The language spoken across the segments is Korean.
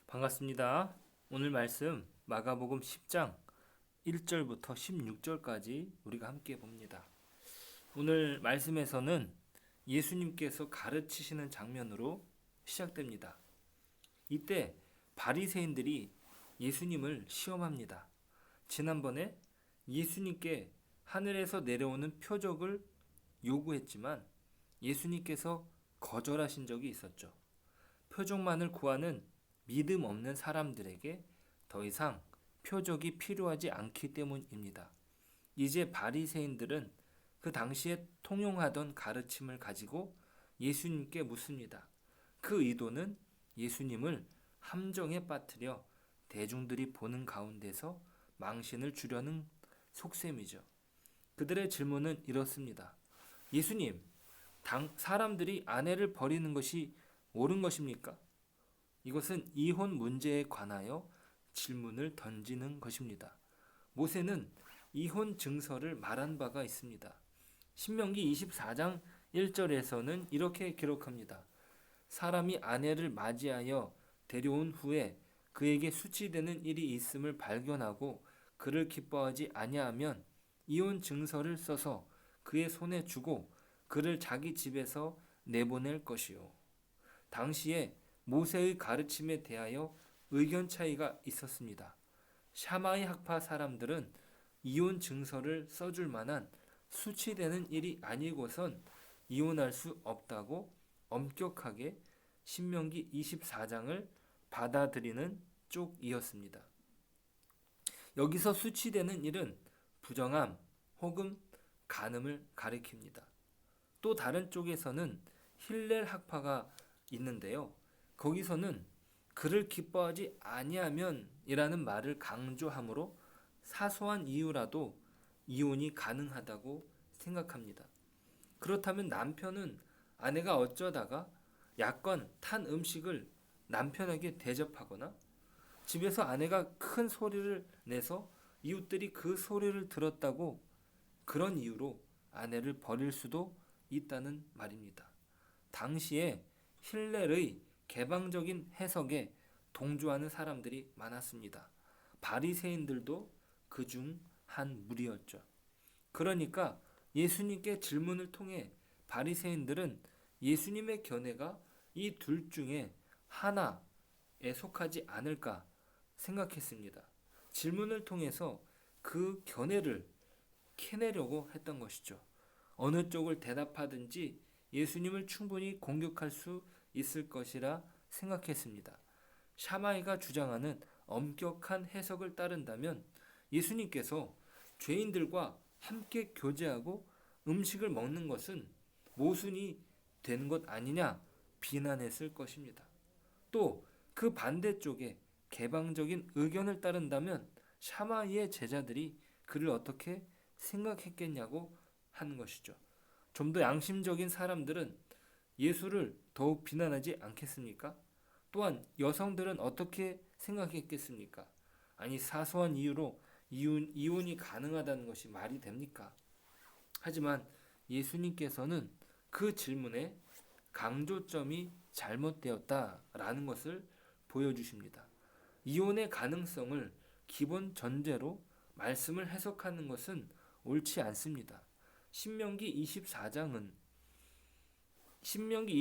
반갑습니다. 오늘 말씀 마가복음 10장 1절부터 16절까지 우리가 함께 봅니다. 오늘 말씀에서는 예수님께서 가르치시는 장면으로 시작됩니다. 이때 바리새인들이 예수님을 시험합니다. 지난번에 예수님께 하늘에서 내려오는 표적을 요구했지만 예수님께서 거절하신 적이 있었죠. 표적만을 구하는 믿음 없는 사람들에게 더 이상 표적이 필요하지 않기 때문입니다. 이제 바리새인들은 그 당시에 통용하던 가르침을 가지고 예수님께 묻습니다. 그 의도는 예수님을 함정에 빠뜨려 대중들이 보는 가운데서 망신을 주려는 속셈이죠. 그들의 질문은 이렇습니다. 예수님, 사람들이 아내를 버리는 것이 옳은 것입니까? 이것은 이혼 문제에 관하여 질문을 던지는 것입니다. 모세는 이혼 증서를 말한 바가 있습니다. 신명기 24장 1절에서는 이렇게 기록합니다. 사람이 아내를 맞이하여 데려온 후에 그에게 수치되는 일이 있음을 발견하고 그를 기뻐하지 아니하면 이혼 증서를 써서 그의 손에 주고 그를 자기 집에서 내보낼 것이요. 당시에 모세의 가르침에 대하여 의견 차이가 있었습니다. 샤마이 학파 사람들은 이혼 증서를 써줄 만한 수치되는 일이 아니고선 이혼할 수 없다고 엄격하게 신명기 24장을 받아들이는 쪽이었습니다. 여기서 수치되는 일은 부정함 혹은 간음을 가리킵니다. 또 다른 쪽에서는 힐렐 학파가 있는데요. 거기서는 그를 기뻐하지 아니하면 이라는 말을 강조함으로 사소한 이유라도 이혼이 가능하다고 생각합니다. 그렇다면 남편은 아내가 어쩌다가 약간 탄 음식을 남편에게 대접하거나 집에서 아내가 큰 소리를 내서 이웃들이 그 소리를 들었다고 그런 이유로 아내를 버릴 수도 있다는 말입니다. 당시에 힐렐의 개방적인 해석에 동조하는 사람들이 많았습니다. 바리새인들도 그중 한 무리였죠. 그러니까 예수님께 질문을 통해 바리새인들은 예수님의 견해가 이 둘 중에 하나에 속하지 않을까 생각했습니다. 질문을 통해서 그 견해를 캐내려고 했던 것이죠. 어느 쪽을 대답하든지 예수님을 충분히 공격할 수 있을 것이라 생각했습니다. 샤마이가 주장하는 엄격한 해석을 따른다면 예수님께서 죄인들과 함께 교제하고 음식을 먹는 것은 모순이 되는 것 아니냐 비난했을 것입니다. 또 그 반대쪽에 개방적인 의견을 따른다면 샤마이의 제자들이 그를 어떻게 생각했겠냐고 하는 것이죠. 좀 더 양심적인 사람들은 예수를 더욱 비난하지 않겠습니까? 또한 여성들은 어떻게 생각했겠습니까? 아니 사소한 이유로 이혼이 가능하다는 것이 말이 됩니까? 하지만 예수님께서는 그 질문에 강조점이 잘못되었다라는 것을 보여주십니다. 이혼의 가능성을 기본 전제로 말씀을 해석하는 것은 옳지 않습니다. 신명기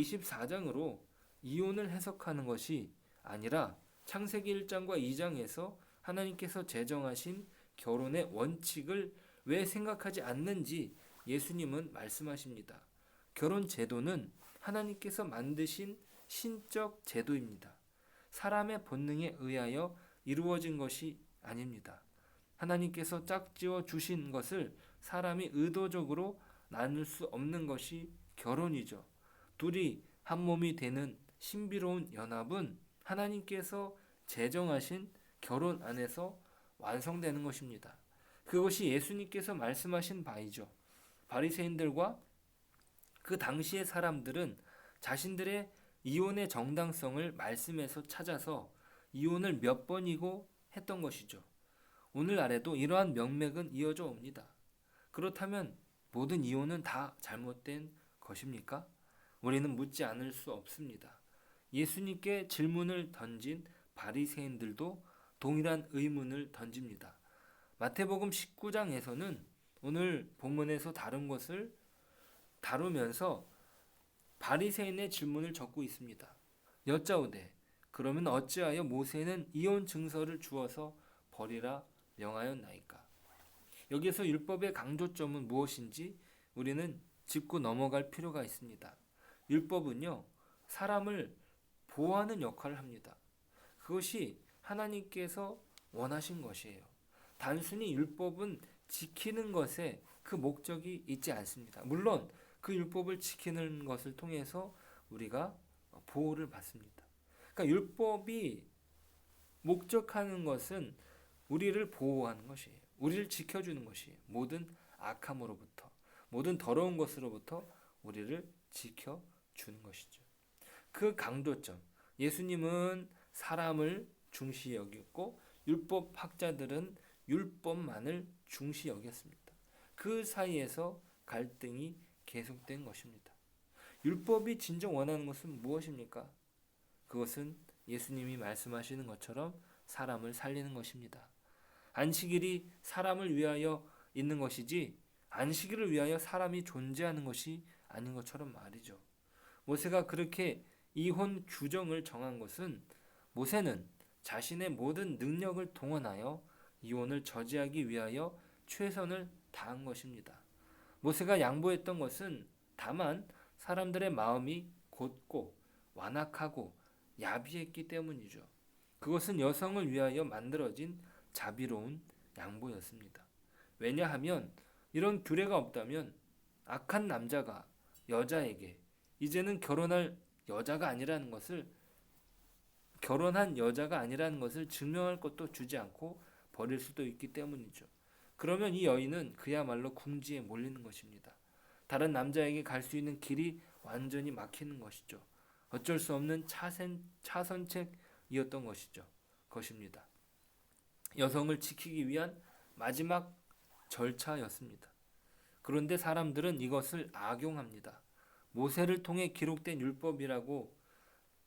24장으로 이혼을 해석하는 것이 아니라 창세기 1장과 2장에서 하나님께서 제정하신 결혼의 원칙을 왜 생각하지 않는지 예수님은 말씀하십니다. 결혼 제도는 하나님께서 만드신 신적 제도입니다. 사람의 본능에 의하여 이루어진 것이 아닙니다. 하나님께서 짝지어 주신 것을 사람이 의도적으로 나눌 수 없는 것이 결혼이죠. 둘이 한 몸이 되는 신비로운 연합은 하나님께서 제정하신 결혼 안에서 완성되는 것입니다. 그것이 예수님께서 말씀하신 바이죠. 바리새인들과 그 당시의 사람들은 자신들의 이혼의 정당성을 말씀에서 찾아서 이혼을 몇 번이고 했던 것이죠. 오늘날에도 이러한 명맥은 이어져 옵니다. 그렇다면 모든 이혼은 다 잘못된 것입니까? 우리는 묻지 않을 수 없습니다. 예수님께 질문을 던진 바리새인들도 동일한 의문을 던집니다. 마태복음 19장에서는 오늘 본문에서 다룬 것을 다루면서 바리새인의 질문을 적고 있습니다. 여짜오되 그러면 어찌하여 모세는 이혼 증서를 주어서 버리라 명하였나이까? 여기서 율법의 강조점은 무엇인지 우리는 짚고 넘어갈 필요가 있습니다. 율법은요, 사람을 보호하는 역할을 합니다. 그것이 하나님께서 원하신 것이에요. 단순히 율법은 지키는 것에 그 목적이 있지 않습니다. 물론 그 율법을 지키는 것을 통해서 우리가 보호를 받습니다. 그러니까 율법이 목적하는 것은 우리를 보호하는 것이에요. 우리를 지켜주는 것이에요. 모든 악함으로부터, 모든 더러운 것으로부터 우리를 지켜주는 것이죠. 그 강조점, 예수님은 사람을 중시 여겼고 율법 학자들은 율법만을 중시 여겼습니다. 그 사이에서 갈등이 계속된 것입니다. 율법이 진정 원하는 것은 무엇입니까? 그것은 예수님이 말씀하시는 것처럼 사람을 살리는 것입니다. 안식일이 사람을 위하여 있는 것이지 안식일을 위하여 사람이 존재하는 것이 아닌 것처럼 말이죠. 모세가 그렇게 이혼 규정을 정한 것은 모세는 자신의 모든 능력을 동원하여 이혼을 저지하기 위하여 최선을 다한 것입니다. 모세가 양보했던 것은 다만 사람들의 마음이 곧고 완악하고 야비했기 때문이죠. 그것은 여성을 위하여 만들어진 자비로운 양보였습니다. 왜냐하면 이런 규례가 없다면 악한 남자가 여자에게 이제는 결혼한 여자가 아니라는 것을 증명할 것도 주지 않고 버릴 수도 있기 때문이죠. 그러면 이 여인은 그야말로 궁지에 몰리는 것입니다. 다른 남자에게 갈 수 있는 길이 완전히 막히는 것이죠. 어쩔 수 없는 차선책이었던 것입니다. 여성을 지키기 위한 마지막 절차였습니다. 그런데 사람들은 이것을 악용합니다. 모세를 통해 기록된 율법이라고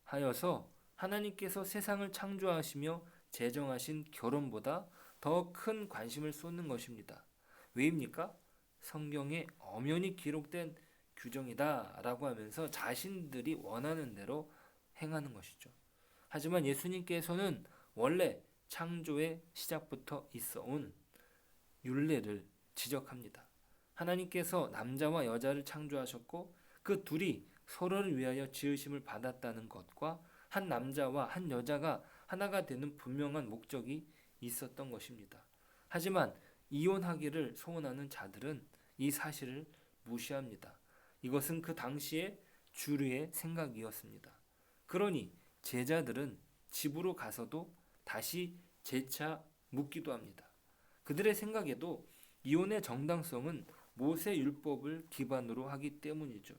하여서 하나님께서 세상을 창조하시며 제정하신 결혼보다 더 큰 관심을 쏟는 것입니다. 왜입니까? 성경에 엄연히 기록된 규정이다 라고 하면서 자신들이 원하는 대로 행하는 것이죠. 하지만 예수님께서는 원래 창조의 시작부터 있어 온 율례를 지적합니다. 하나님께서 남자와 여자를 창조하셨고 그 둘이 서로를 위하여 지으심을 받았다는 것과 한 남자와 한 여자가 하나가 되는 분명한 목적이 있었던 것입니다. 하지만 이혼하기를 소원하는 자들은 이 사실을 무시합니다. 이것은 그 당시의 주류의 생각이었습니다. 그러니 제자들은 집으로 가서도 다시 재차 묻기도 합니다. 그들의 생각에도 이혼의 정당성은 모세 율법을 기반으로 하기 때문이죠.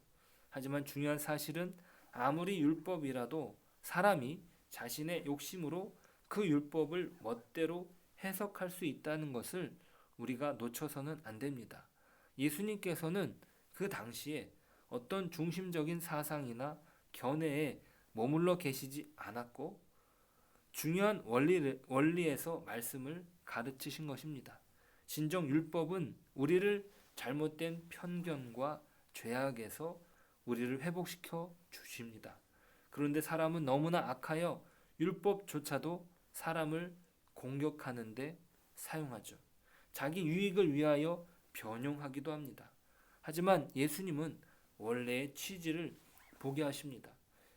하지만 중요한 사실은 아무리 율법이라도 사람이 자신의 욕심으로 그 율법을 멋대로 해석할 수 있다는 것을 우리가 놓쳐서는 안 됩니다. 예수님께서는 그 당시에 어떤 중심적인 사상이나 견해에 머물러 계시지 않았고 중요한 원리에서 말씀을 가르치신 것입니다. 진정 율법은 우리를 잘못된 편견과 죄악에서 우리를 회복시켜 주십니다. 그런데 사람은 너무나 악하여 율법조차도 사람을 공격하는데 사용하죠. 자기 유익을 위하여 변용하기도 합니다. 하지만 예수님은 원래의 취지를 보게 하십니다.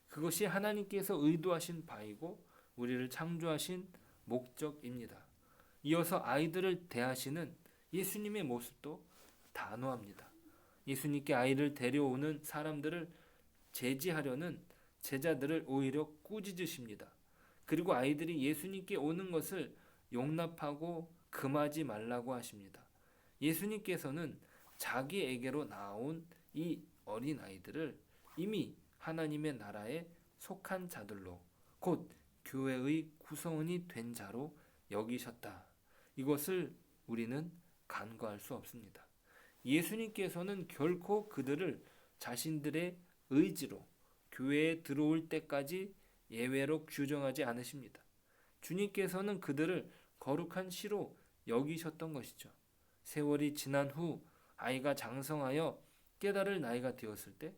그것이 하나님께서 의도하신 바이고 우리를 창조하신 목적입니다. 이어서 아이들을 대하시는 예수님의 모습도 단호합니다. 예수님께 아이를 데려오는 사람들을 제지하려는 제자들을 오히려 꾸짖으십니다. 그리고 아이들이 예수님께 오는 것을 용납하고 금하지 말라고 하십니다. 예수님께서는 자기에게로 나온 이 어린 아이들을 이미 하나님의 나라에 속한 자들로 곧 교회의 구성원이 된 자로 여기셨다. 이것을 우리는 간과할 수 없습니다. 예수님께서는 결코 그들을 자신들의 의지로 교회에 들어올 때까지 예외로 규정하지 않으십니다. 주님께서는 그들을 거룩한 씨로 여기셨던 것이죠. 세월이 지난 후 아이가 장성하여 깨달을 나이가 되었을 때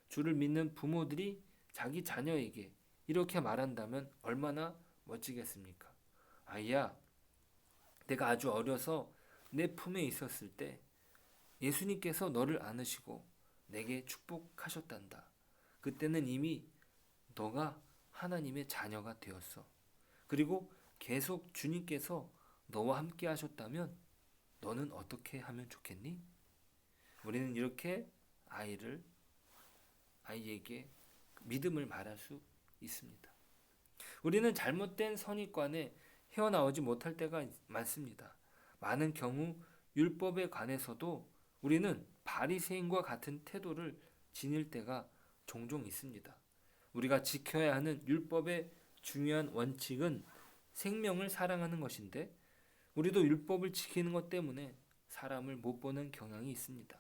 주를 믿는 부모들이 자기 자녀에게 이렇게 말한다면 얼마나 멋지겠습니까? 아이야, 내가 아주 어려서 내 품에 있었을 때 예수님께서 너를 안으시고 내게 축복하셨단다. 그때는 이미 너가 하나님의 자녀가 되었어. 그리고 계속 주님께서 너와 함께 하셨다면 너는 어떻게 하면 좋겠니? 우리는 이렇게 아이에게 믿음을 말할 수 있습니다. 우리는 잘못된 선입관에 헤어나오지 못할 때가 많습니다. 많은 경우 율법에 관해서도 우리는 바리새인과 같은 태도를 지닐 때가 종종 있습니다. 우리가 지켜야 하는 율법의 중요한 원칙은 생명을 사랑하는 것인데 우리도 율법을 지키는 것 때문에 사람을 못 보는 경향이 있습니다.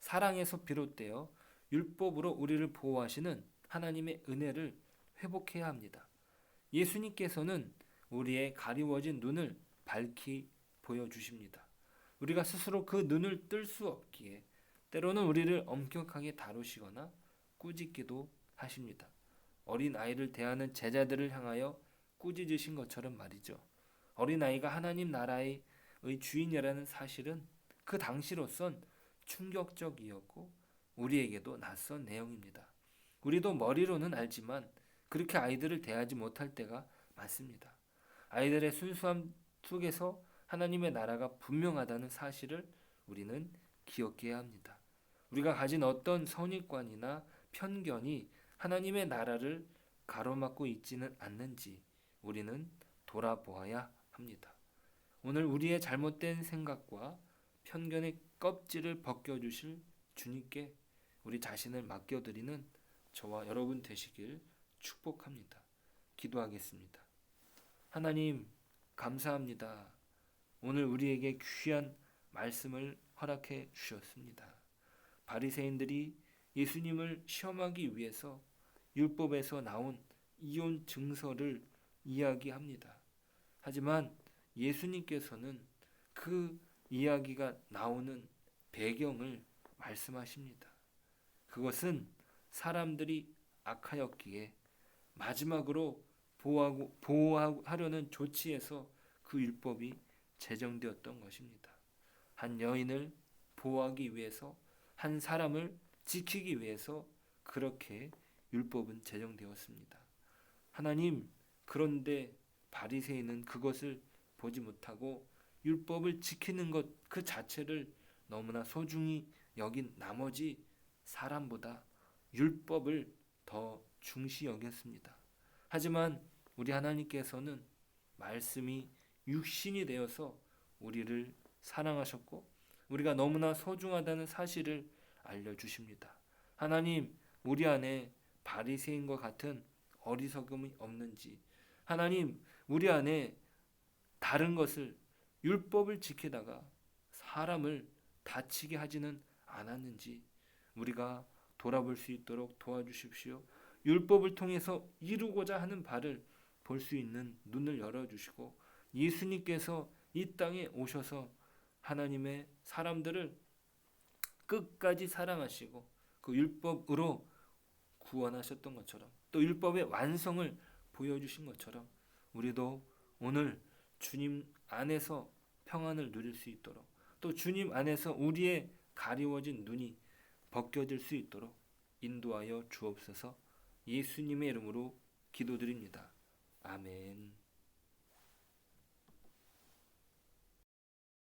사랑에서 비롯되어 율법으로 우리를 보호하시는 하나님의 은혜를 회복해야 합니다. 예수님께서는 우리의 가리워진 눈을 밝히 보여주십니다. 우리가 스스로 그 눈을 뜰 수 없기에 때로는 우리를 엄격하게 다루시거나 꾸짖기도 하십니다. 어린 아이를 대하는 제자들을 향하여 꾸짖으신 것처럼 말이죠. 어린 아이가 하나님 나라의 주인이라는 사실은 그 당시로선 충격적이었고 우리에게도 낯선 내용입니다. 우리도 머리로는 알지만 그렇게 아이들을 대하지 못할 때가 많습니다. 아이들의 순수함 속에서 하나님의 나라가 분명하다는 사실을 우리는 기억해야 합니다. 우리가 가진 어떤 선입관이나 편견이 하나님의 나라를 가로막고 있지는 않는지 우리는 돌아보아야 합니다. 오늘 우리의 잘못된 생각과 편견의 껍질을 벗겨주실 주님께 우리 자신을 맡겨드리는 저와 여러분 되시길 축복합니다. 기도하겠습니다. 하나님, 감사합니다. 오늘 우리에게 귀한 말씀을 허락해 주셨습니다. 바리새인들이 예수님을 시험하기 위해서 율법에서 나온 이혼 증서를 이야기합니다. 하지만 예수님께서는 그 이야기가 나오는 배경을 말씀하십니다. 그것은 사람들이 악하였기에 마지막으로 보호하려는 조치에서 그 율법이 제정되었던 것입니다. 한 여인을 보호하기 위해서, 한 사람을 지키기 위해서 그렇게 율법은 제정되었습니다. 하나님, 그런데 바리새인은 그것을 보지 못하고 율법을 지키는 것 그 자체를 너무나 소중히 여긴 나머지 사람보다 율법을 더 중시 여겼습니다. 하지만 우리 하나님께서는 말씀이 육신이 되어서 우리를 사랑하셨고 우리가 너무나 소중하다는 사실을 알려주십니다. 하나님, 우리 안에 바리새인과 같은 어리석음이 없는지, 하나님, 우리 안에 다른 것을 율법을 지키다가 사람을 다치게 하지는 않았는지 우리가 돌아볼 수 있도록 도와주십시오. 율법을 통해서 이루고자 하는 바를 볼 수 있는 눈을 열어주시고 예수님께서 이 땅에 오셔서 하나님의 사람들을 끝까지 사랑하시고 그 율법으로 구원하셨던 것처럼 또 율법의 완성을 보여주신 것처럼 우리도 오늘 주님 안에서 평안을 누릴 수 있도록 또 주님 안에서 우리의 가리워진 눈이 벗겨질 수 있도록 인도하여 주옵소서. 예수님의 이름으로 기도드립니다. 아멘.